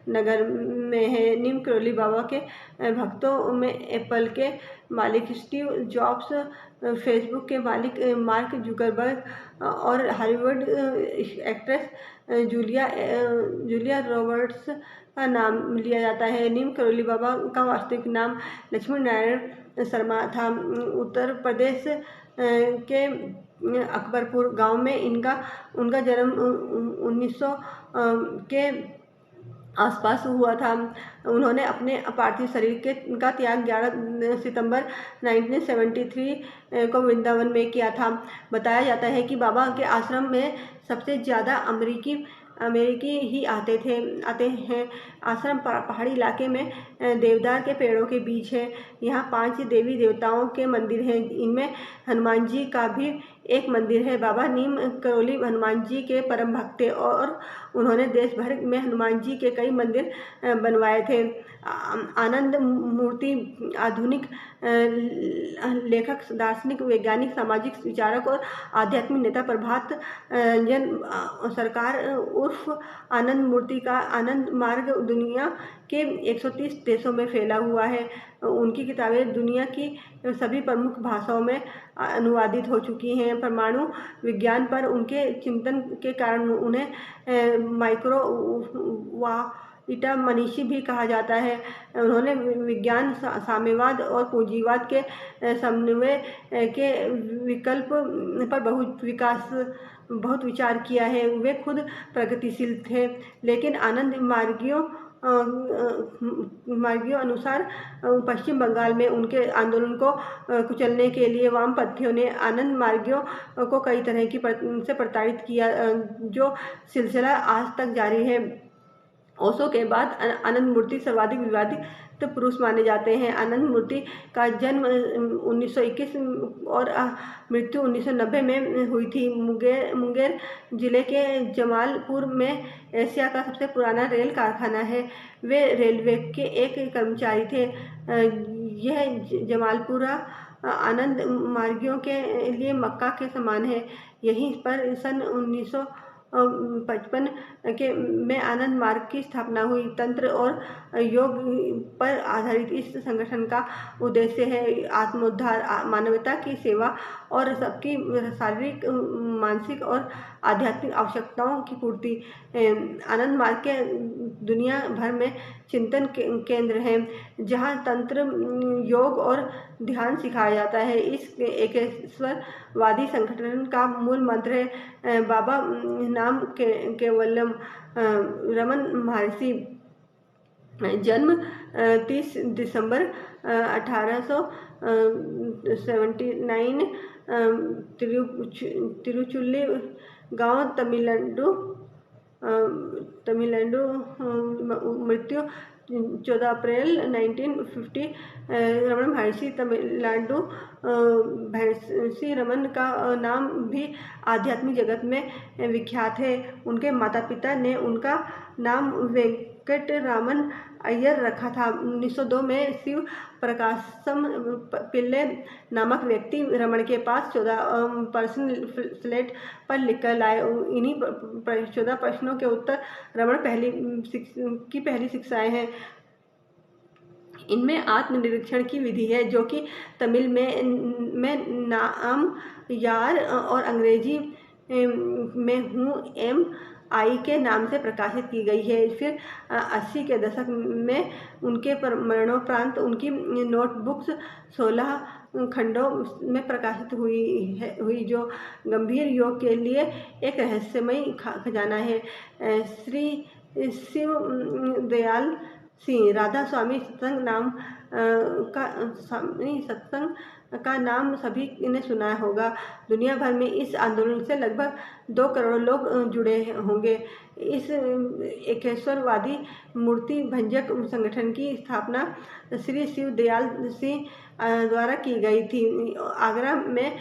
नगर में है। नीम करौली बाबा के भक्तों में एप्पल के मालिक स्टीव जॉब्स, फेसबुक के मालिक मार्क जुकरबर्ग और हॉलीवुड एक्ट्रेस जूलिया रॉबर्ट्स का नाम लिया जाता है। नीम करौली बाबा का वास्तविक नाम लक्ष्मी नारायण शर्मा था। उत्तर प्रदेश के अकबरपुर गांव में उनका जन्म 1900 के आसपास हुआ था। उन्होंने अपने पार्थिव शरीर का त्याग 11 सितंबर 1973 को वृंदावन में किया था। बताया जाता है कि बाबा के आश्रम में सबसे ज़्यादा अमेरिकी ही आते हैं। आश्रम पहाड़ी इलाके में देवदार के पेड़ों के बीच है। यहाँ 5 देवी देवताओं के मंदिर हैं। इनमें हनुमान जी का भी एक मंदिर है। बाबा नीम करौली हनुमान जी के परम भक्त थे और उन्होंने देश भर में हनुमान जी के कई मंदिर बनवाए थे। आनंद मूर्ति आधुनिक लेखक, दार्शनिक, वैज्ञानिक, सामाजिक विचारक और आध्यात्मिक नेता प्रभात रंजन सरकार उर्फ आनंद मूर्ति का आनंद मार्ग दुनिया के 130 देशों में फैला हुआ है। उनकी किताबें दुनिया की सभी प्रमुख भाषाओं में अनुवादित हो चुकी हैं। परमाणु विज्ञान पर उनके चिंतन के कारण उन्हें माइक्रोवाइटा मनीषी भी कहा जाता है। उन्होंने विज्ञान, साम्यवाद और पूंजीवाद के समन्वय के विकल्प पर बहुत विचार किया है। वे खुद प्रगतिशील थे, लेकिन आनंद मार्गियों अनुसार पश्चिम बंगाल में उनके आंदोलन को कुचलने के लिए वामपंथियों ने आनंद मार्गियों को कई तरह से प्रताड़ित किया, जो सिलसिला आज तक जारी है। ओशो के बाद आनंद मूर्ति सर्वाधिक विवादित पुरुष माने जाते हैं। आनंद मूर्ति का जन्म 1921 और मृत्यु 1990 में हुई थी। मुंगेर जिले के जमालपुर में एशिया का सबसे पुराना रेल कारखाना है। वे रेलवे के एक कर्मचारी थे। यह जमालपुरा आनंद मार्गियों के लिए मक्का के समान है। यहीं पर सन 1955 में आनंद मार्ग की स्थापना हुई। तंत्र और योग पर आधारित इस संगठन का उद्देश्य है आत्मोद्धार, मानवता की सेवा और सबकी शारीरिक, मानसिक और आध्यात्मिक आवश्यकताओं की पूर्ति। आनंद मार्ग के दुनिया भर में चिंतन केंद्र हैं, जहां तंत्र, योग और ध्यान सिखाया जाता है। इस एकेश्वरवादी संगठन का मूल मंत्र है बाबा नाम केवलम। रमन महर्षि जन्म 30 दिसंबर 1879 तिरुचुल्ली गांव, तमिलनाडु। मृत्यु 14 अप्रैल 1950। रमन महर्षि तमिलनाडु महर्षि रमन का नाम भी आध्यात्मिक जगत में विख्यात है। उनके माता पिता ने उनका नाम वेंकटरामन अय्यर रखा था। 1902 में शिव प्रकाशम पिल्ले नामक व्यक्ति रमन के पास 14 प्रश्न स्लेट पर लिखकर लाए। इन्हीं 14 प्रश्नों के उत्तर रमन की पहली शिक्षाएं हैं। इनमें आत्मनिरीक्षण की विधि है, जो कि तमिल में नाम यार और अंग्रेजी में हूँ एम आई के नाम से प्रकाशित की गई है। फिर 80 के दशक में उनके मरणोपरांत उनकी नोटबुक्स 16 खंडों में प्रकाशित हुई जो गंभीर योग के लिए एक रहस्यमयी खजाना है। श्री शिव दयाल सिंह राधा स्वामी सत्संग का नाम सभी ने सुना होगा। दुनिया भर में इस आंदोलन से लगभग 2 करोड़ लोग जुड़े होंगे। इस एकेश्वरवादी मूर्ति भंजक संगठन की स्थापना श्री शिव दयाल सिंह द्वारा की गई थी। आगरा में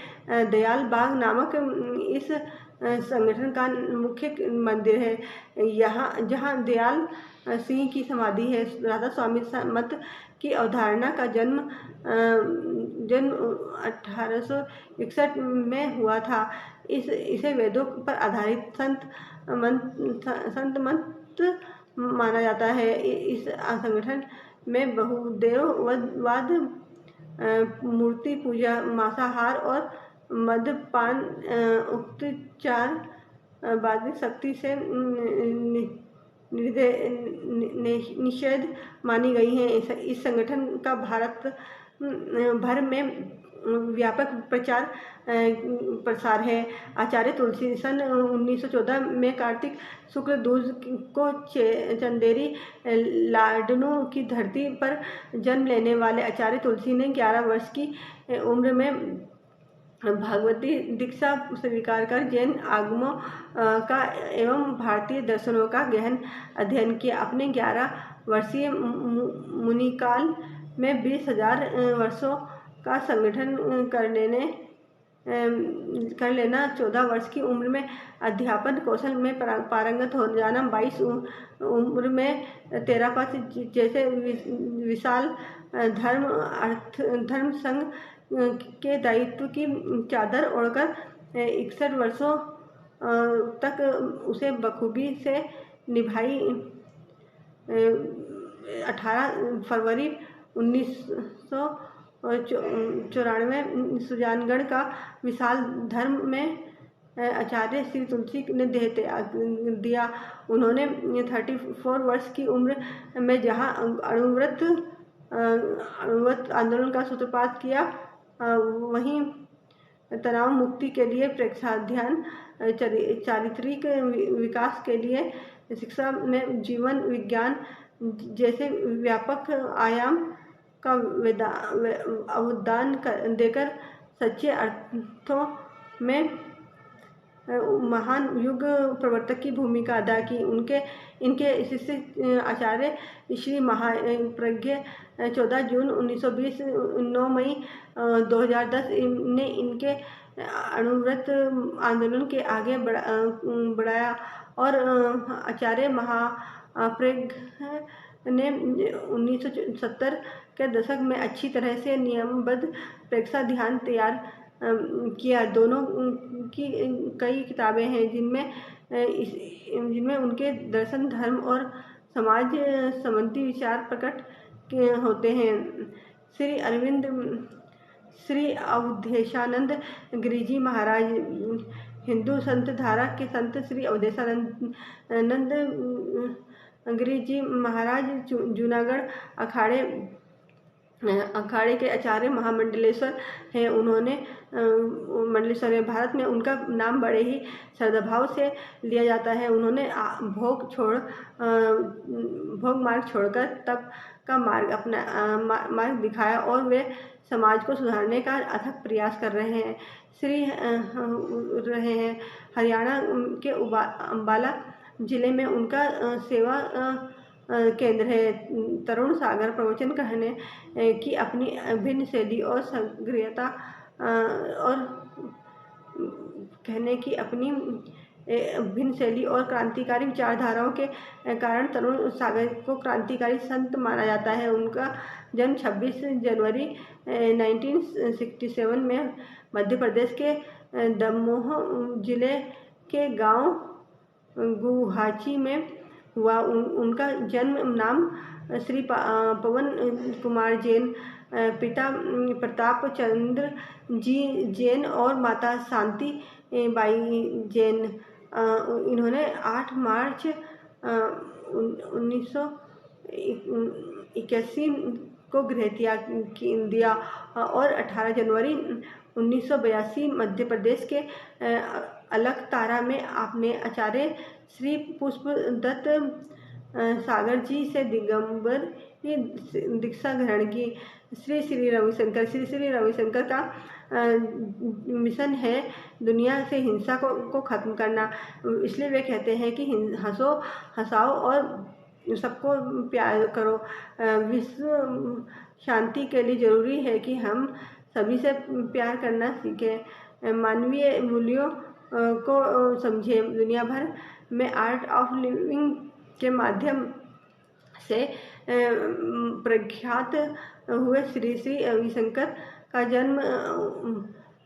दयाल बाग नामक इस संगठन का मुख्य मंदिर है, जहाँ दयाल सिंह की समाधि है। राधा स्वामी मत की अवधारणा का जन्म 1861 में हुआ था। इसे वेदों पर आधारित संत मत माना जाता है। इस संगठन में बहुदेववाद, मूर्ति पूजा, मांसाहार और मद्यपान उपचार वादी शक्ति से निषेध मानी गई है। इस संगठन का भारत भर में व्यापक प्रचार प्रसार है। आचार्य तुलसी सन 1914 में कार्तिक शुक्ल दूज को चंदेरी लाडनू की धरती पर जन्म लेने वाले आचार्य तुलसी ने 11 वर्ष की उम्र में भागवती दीक्षा स्वीकार कर जैन आगमों का एवं भारतीय दर्शनों का गहन अध्ययन किया। अपने 11 वर्षीय मुनिकाल में 20,000 वर्षों का संगठन कर लेना, 14 वर्ष की उम्र में अध्यापन कौशल में पारंगत हो जाना, 22 उम्र में 13 पद जैसे विशाल धर्म संघ के दायित्व की चादर ओढ़कर 61 वर्षों तक उसे बखूबी से निभाई। 18 फरवरी 1994 सुजानगढ़ का विशाल धर्म में आचार्य श्री तुलसी ने देह त्याग दिया। उन्होंने 34 वर्ष की उम्र में जहाँ अणुव्रत आंदोलन का सूत्रपात किया, वहीं तनाव मुक्ति के लिए प्रेक्षाध्यान, चारित्रिक विकास के लिए शिक्षा में जीवन विज्ञान जैसे व्यापक आयाम का अवदान देकर सच्चे अर्थों में महान युग प्रवर्तक की भूमिका अदा की। इनके शिष्य आचार्य श्री महाप्रज्ञ 14 जून 1920 9 मई 2010 ने इनके अणुव्रत आंदोलन के आगे बढ़ाया और आचार्य महाप्रज्ञ ने 1970 के दशक में अच्छी तरह से नियमबद्ध प्रेक्षा ध्यान तैयार किया। दोनों की कई किताबें हैं जिनमें उनके दर्शन, धर्म और समाज संबंधी विचार प्रकट होते हैं। श्री अवधेशानंद गिरिजी महाराज हिंदू संत धारा के संत श्री अवधेशानंद गिरिजी महाराज जूनागढ़ अखाड़े के आचार्य महामंडलेश्वर हैं। उन्होंने मंडलेश्वर में भारत में उनका नाम बड़े ही श्रद्धाभाव से लिया जाता है। उन्होंने भोग मार्ग छोड़कर तप का मार्ग दिखाया और वे समाज को सुधारने का अथक प्रयास कर रहे हैं। हरियाणा के अंबाला जिले में उनका सेवा केंद्र है। तरुण सागर प्रवचन की अपनी भिन्न शैली और सक्रियता और क्रांतिकारी विचारधाराओं के कारण तरुण सागर को क्रांतिकारी संत माना जाता है। उनका जन्म 26 जनवरी 1967 में मध्य प्रदेश के दमोह जिले के गांव गुहाची में हुआ। उनका जन्म नाम श्री पवन कुमार जैन, पिता प्रताप चंद्र जी जैन और माता शांति बाई जैन। इन्होंने 8 मार्च 1981 को गृह त्याग दिया और 18 जनवरी 1982 मध्य प्रदेश के अलकतरा में आपने आचार्य श्री पुष्पदत्त सागर जी से दिगंबर दीक्षा ग्रहण की। श्री श्री रविशंकर का मिशन है दुनिया से हिंसा को ख़त्म करना। इसलिए वे कहते हैं कि हंसाओ और सबको प्यार करो। विश्व शांति के लिए ज़रूरी है कि हम सभी से प्यार करना सीखें, मानवीय मूल्यों को समझें। दुनिया भर में आर्ट ऑफ लिविंग के माध्यम से प्रख्यात हुए श्री श्री रविशंकर का जन्म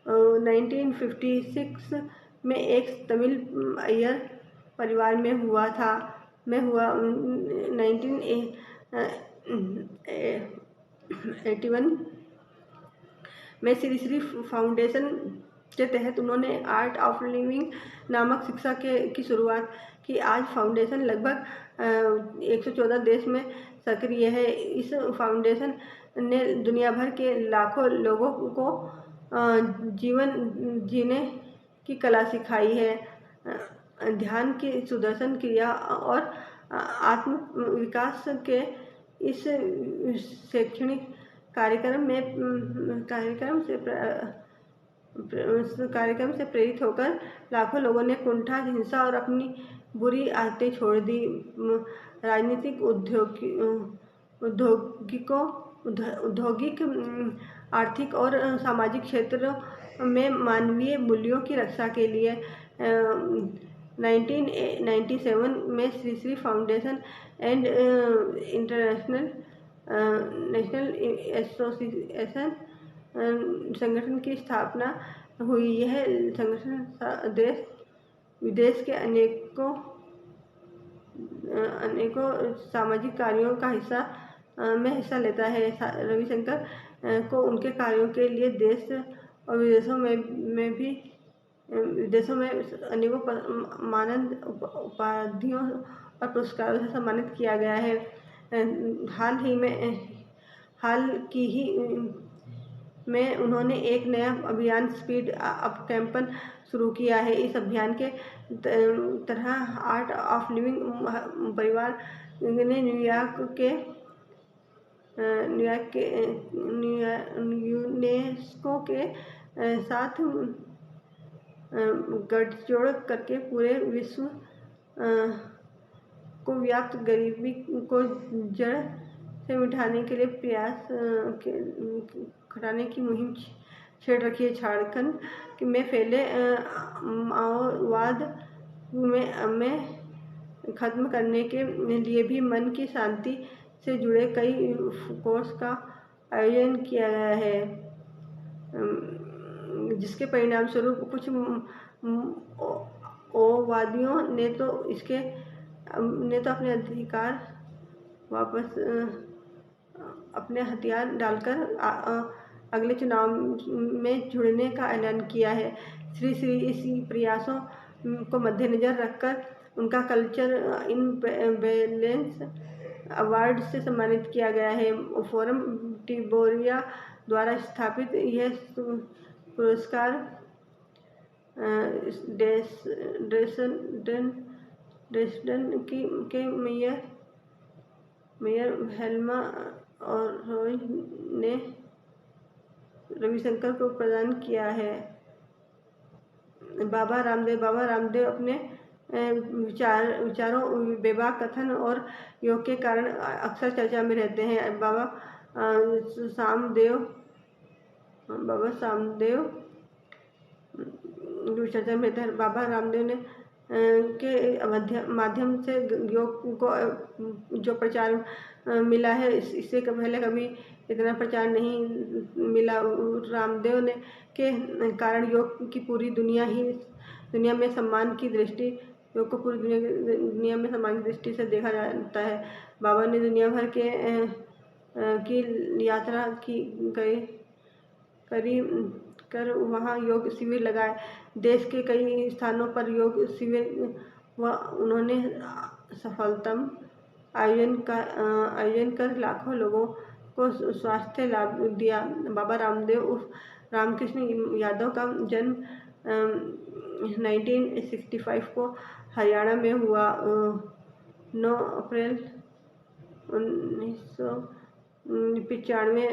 1956 में एक तमिल अय्यर परिवार में हुआ। 1981 में श्री श्री फाउंडेशन के तहत उन्होंने आर्ट ऑफ लिविंग नामक शिक्षा की शुरुआत की। आज फाउंडेशन लगभग 114 देश में सक्रिय है। इस फाउंडेशन ने दुनिया भर के लाखों लोगों को जीवन जीने की कला सिखाई है। ध्यान की सुदर्शन क्रिया और आत्म विकास के इस शैक्षणिक कार्यक्रम से प्रेरित होकर लाखों लोगों ने कुंठा, हिंसा और अपनी बुरी आदतें छोड़ दी। राजनीतिक, औद्योगिक, आर्थिक और सामाजिक क्षेत्रों में मानवीय मूल्यों की रक्षा के लिए 1997 में Shri Shri foundation and international association संगठन की स्थापना हुई। यह संगठन देश विदेश के अनेकों सामाजिक कार्यों का हिस्सा लेता है। रविशंकर को उनके कार्यों के लिए देश और विदेशों में अनेकों मानद उपाधियों और पुरस्कारों से सम्मानित किया गया है। हाल ही में उन्होंने एक नया अभियान स्पीड अप कैंपेन शुरू किया है। इस अभियान के तरह आर्ट ऑफ लिविंग परिवार ने न्यूयॉर्क के यूनेस्को के साथ गठजोड़ करके पूरे विश्व को व्याप्त गरीबी को जड़ से मिटाने के लिए घटाने की मुहिम छेड़ रखी है। झारखंड में फैले माओवाद में खत्म करने के लिए भी मन की शांति से जुड़े कई कोर्स का आयोजन किया गया है, जिसके परिणाम स्वरूप कुछ माओवादियों ने तो अपने अधिकार वापस अपने हथियार डालकर अगले चुनाव में जुड़ने का ऐलान किया है। श्री श्री इसी प्रयासों को मद्देनजर रखकर उनका कल्चर इन बैलेंस अवार्ड से सम्मानित किया गया है। फोरम टिबोरिया द्वारा स्थापित यह पुरस्कार ड्रेसडन के मेयर हेल्मा और रॉय ने रविशंकर को प्रदान किया है। बाबा रामदेव अपने विचारों, बेबाक कथन और योग के कारण अक्सर चर्चा में रहते हैं। बाबा रामदेव ने के माध्यम से योग को जो प्रचार मिला है, इससे पहले कभी इतना प्रचार नहीं मिला। रामदेव ने के कारण योग की पूरी दुनिया में सम्मान की दृष्टि योग को पूरी दुनिया में सम्मान की दृष्टि से देखा जाता है। बाबा ने दुनिया भर की यात्रा कर वहाँ योग शिविर लगाए। देश के कई स्थानों पर योग शिविर व उन्होंने सफलतम आयोजन कर लाखों लोगों को स्वास्थ्य लाभ दिया। बाबा रामदेव उर्फ रामकृष्ण यादव का जन्म 1965 को हरियाणा में हुआ। 9 अप्रैल 1995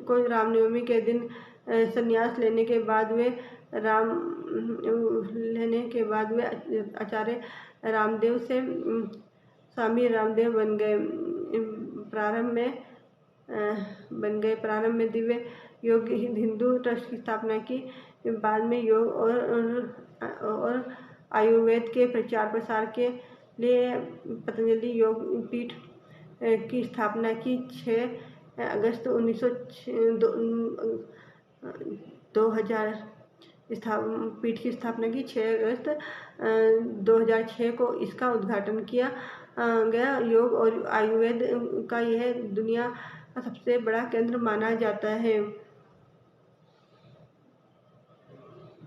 को रामनवमी के दिन संन्यास लेने के बाद वे आचार्य रामदेव से स्वामी रामदेव बन गए। प्रारंभ में दिव्य योग हिंदू ट्रस्ट की स्थापना की। बाद में योग और आयुर्वेद के प्रचार प्रसार के लिए पतंजलि योग पीठ की स्थापना की। 6 अगस्त 2000 पीठ की स्थापना की। 6 अगस्त 2006 को इसका उद्घाटन किया गया। योग और आयुर्वेद का यह दुनिया का सबसे बड़ा केंद्र माना जाता है।